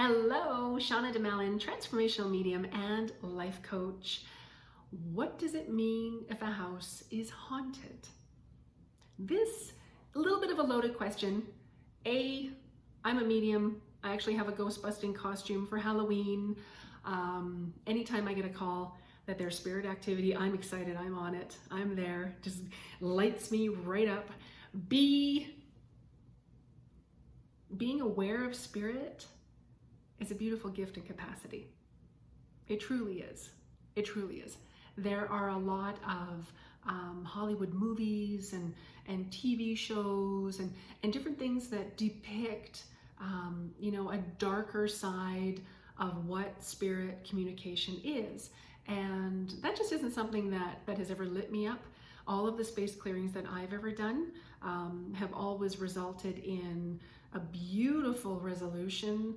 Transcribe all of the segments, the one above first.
Hello, Shauna DeMalin, transformational medium and life coach. What does it mean if a house is haunted? This a little bit of a loaded question. I'm a medium. I actually have a ghost busting costume for Halloween. Anytime I get a call that there's spirit activity, I'm excited. I'm on it. I'm there. Just lights me right up. Being aware of spirit is a beautiful gift and capacity. It truly is. It truly is. There are a lot of Hollywood movies and TV shows and different things that depict, a darker side of what spirit communication is. And that just isn't something that has ever lit me up. All of the space clearings that I've ever done have always resulted in a beautiful resolution.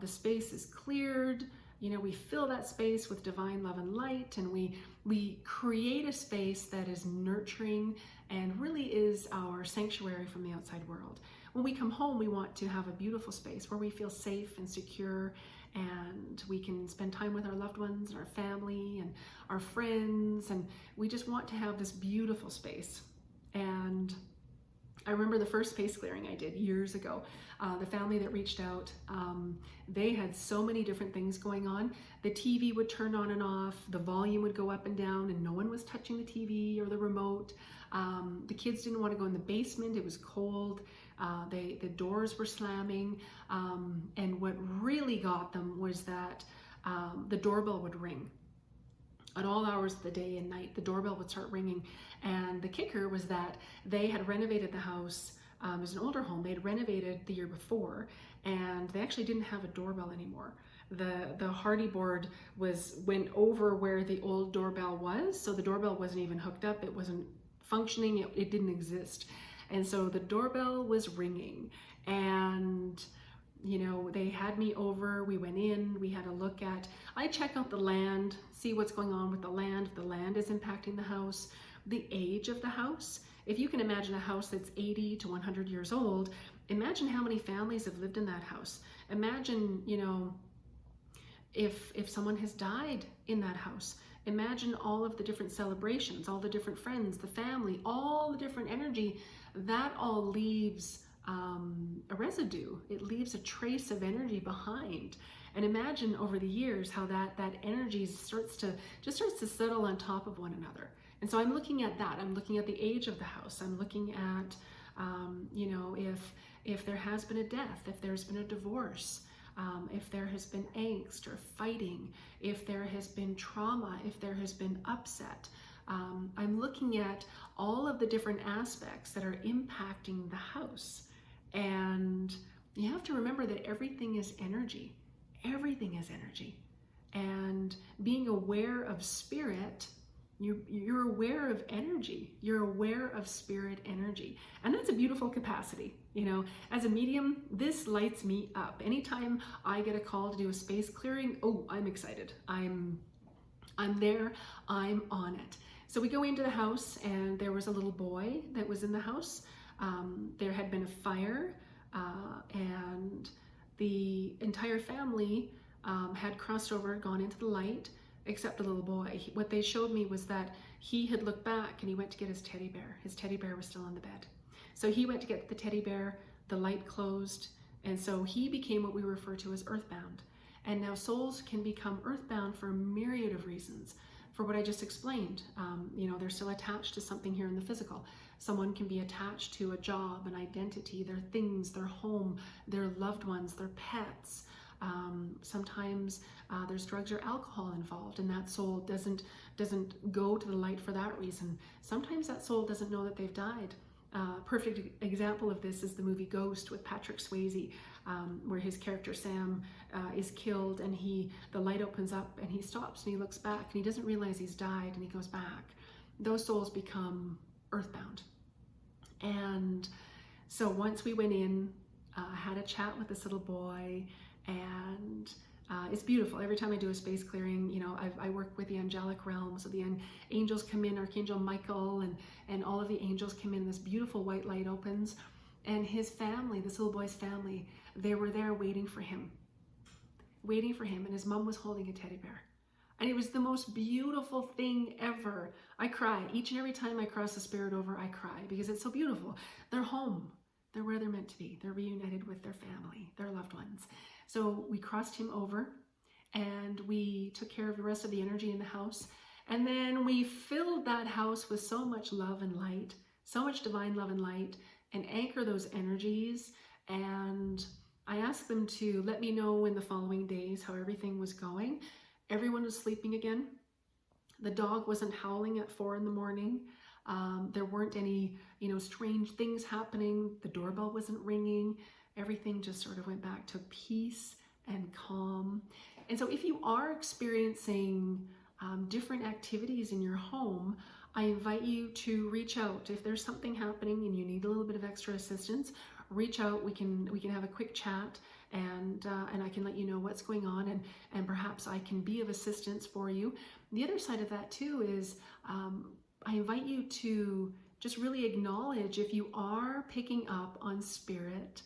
The space is cleared. We fill that space with divine love and light, and we create a space that is nurturing and really is our sanctuary from the outside world. When we come home, we want to have a beautiful space where we feel safe and secure, and we can spend time with our loved ones and our family and our friends, and we just want to have this beautiful space. And I remember the first space clearing I did years ago. The family that reached out, they had so many different things going on. The TV would turn on and off, the volume would go up and down, and no one was touching the TV or the remote. The kids didn't want to go in the basement, it was cold. The doors were slamming. And what really got them was that the doorbell would ring. At all hours of the day and night, the doorbell would start ringing. And the kicker was that they had renovated the house. It was an older home. They had renovated the year before, and they actually didn't have a doorbell anymore. The hardy board went over where the old doorbell was, so the doorbell wasn't even hooked up. It wasn't functioning. It didn't exist. And so the doorbell was ringing, and they had me over, we went in, we had a look at, I check out the land, see what's going on with the land, if the land is impacting the house, the age of the house. If you can imagine a house that's 80 to 100 years old, imagine how many families have lived in that house. Imagine, if someone has died in that house. Imagine all of the different celebrations, all the different friends, the family, all the different energy, that all leaves a residue. It leaves a trace of energy behind. And imagine over the years how that energy starts to settle on top of one another. And so I'm looking at that. I'm looking at the age of the house. I'm looking at, if there has been a death, if there's been a divorce, if there has been angst or fighting, if there has been trauma, if there has been upset. I'm looking at all of the different aspects that are impacting the house. And you have to remember that everything is energy. Everything is energy. And being aware of spirit, you're aware of energy. You're aware of spirit energy. And that's a beautiful capacity. As a medium, this lights me up. Anytime I get a call to do a space clearing, oh, I'm excited. I'm there, I'm on it. So we go into the house, and there was a little boy that was in the house. There had been a fire, and the entire family had crossed over, gone into the light, except the little boy. What they showed me was that he had looked back and he went to get his teddy bear. His teddy bear was still on the bed. So he went to get the teddy bear, the light closed, and so he became what we refer to as earthbound. And now souls can become earthbound for a myriad of reasons. For what I just explained, they're still attached to something here in the physical. Someone can be attached to a job, an identity, their things, their home, their loved ones, their pets. Sometimes there's drugs or alcohol involved, and that soul doesn't go to the light for that reason. Sometimes that soul doesn't know that they've died. Perfect example of this is the movie Ghost with Patrick Swayze, where his character Sam is killed, and the light opens up and he stops and he looks back and he doesn't realize he's died, and he goes back. Those souls become earthbound. And so once we went in, had a chat with this little boy, and it's beautiful. Every time I do a space clearing, I work with the angelic realm. So the angels come in, Archangel Michael, and all of the angels come in. This beautiful white light opens, and his family, this little boy's family, they were there waiting for him. waiting for him, and his mom was holding a teddy bear. And it was the most beautiful thing ever. I cry. Each and every time I cross the spirit over, I cry because it's so beautiful. They're home. They're where they're meant to be. They're reunited with their family, their loved ones. So we crossed him over and we took care of the rest of the energy in the house. And then we filled that house with so much love and light, so much divine love and light, and anchor those energies. And I asked them to let me know in the following days how everything was going. Everyone was sleeping again. The dog wasn't howling at 4 in the morning. There weren't any, strange things happening. The doorbell wasn't ringing. Everything just sort of went back to peace and calm. And so if you are experiencing different activities in your home, I invite you to reach out. If there's something happening and you need a little bit of extra assistance, reach out. We can have a quick chat, and I can let you know what's going on, and perhaps I can be of assistance for you. The other side of that too is I invite you to just really acknowledge if you are picking up on spirit,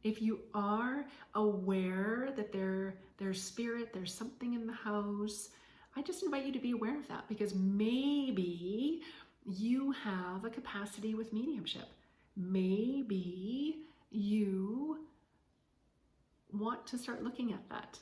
if you are aware that there's spirit, there's something in the house. I just invite you to be aware of that, because maybe you have a capacity with mediumship. Maybe you want to start looking at that.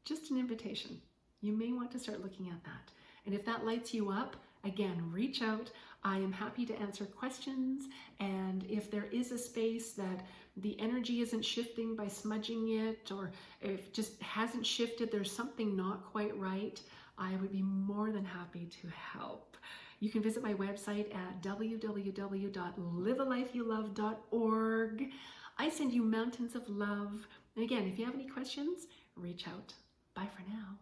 Just an invitation. You may want to start looking at that. And if that lights you up, again, reach out. I am happy to answer questions. And if there is a space that the energy isn't shifting by smudging it, or if it just hasn't shifted, there's something not quite right, I would be more than happy to help. You can visit my website at www.livealifeyoulove.org. I send you mountains of love. And again, if you have any questions, reach out. Bye for now.